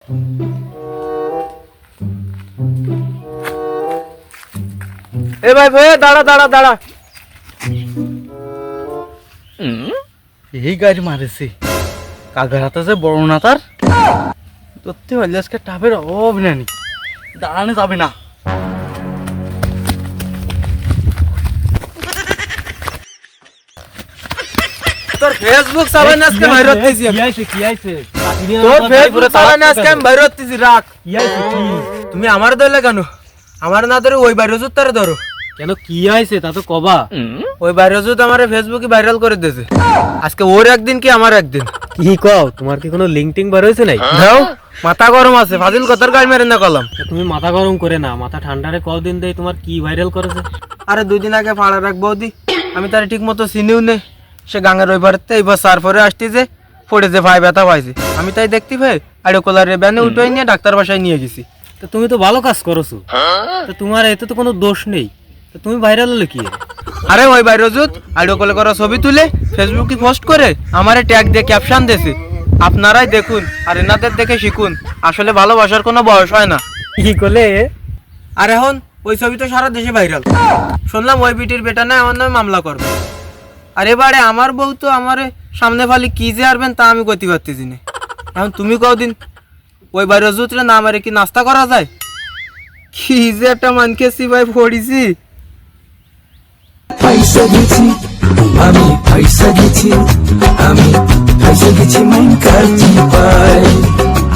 এ ভাই ভাই দাঁড়া দাঁড়া দাঁড়া, এই গাড়ি মারেছে কাকার হাতে যে বড় না তার ধরতে পারলে আজকে টাপের অভাব নেই, দাঁড়ানো যাবে না। তোর ফেসবুক চালান আজকে বাইরে হতেছি, কি আইছে তোর ফেসবুক চালান আজকে আমি বাইরে হতেছি। রাখ, কি আইছে কি তুমি আমার ধরলে কেন? আমার না ধরে ওই বাইরে জুত তারে ধরো। কেন কি আইছে তা তো কবা। ওই বাইরে জুত আমার ফেসবুকে ভাইরাল করে দিয়েছে। আজকে ওর একদিন কি আমার একদিন। কি কও, তোমার কি কোনো লিংটিং বার হইছে নাই? দাও, মাথা গরম আছে, ফাজিল কথার গাল মেরে না কলম। তুমি মাথা গরম করে না, মাথা ঠান্ডারে কদিন দেই তোমার কি ভাইরাল করেছে? আরে 2 দিন আগে ফাড়া রাখ বৌদি, আমি তার ঠিক মতো চিনিও নেই। সে গাঙের ওই বাড়িতে এইবার সার পরে আসতেছে, পড়েছে ভাই ব্যথা পাইছে। আমি তাই দেখতে ভাই আড়ো কোলারে ব্যানে উঠে নিয়ে ডাক্তার বাসায় নিয়ে গেছি। তো তুমি তো ভালো কাজ করছো, তো তোমার এতে তো কোনো দোষ নেই, তো তুমি ভাইরাল হলে কি? আরে ওই বাইরে জুত আড়ো কোলে করা ছবি তুলে ফেসবুকে পোস্ট করে আমারে ট্যাগ দিয়ে ক্যাপশন দিয়েছে। আপনারাই দেখুন আর এনাদের দেখে শিখুন, আসলে ভালোবাসার কোনো বয়স হয় না। কি করলে? আর এখন ওই ছবি তো সারা দেশে ভাইরাল। শুনলাম ওই বিটির বেটা না আমার নামে মামলা করবে। আর এবারে আমার বউ তো আমার সামনে ফালি কি যে আরবেন তা আমি কইতে পারতেছি না। এখন তুমি কদিন ওই বাইরে জুতরে না মারে কি নাস্তা করা যায়? কি যে একটা মানকে সিবাই পড়িছি। ফাইসা গেছি আমি, ফাইসা গেছি আমি, ফাইসা গেছি মন কাটি পায়।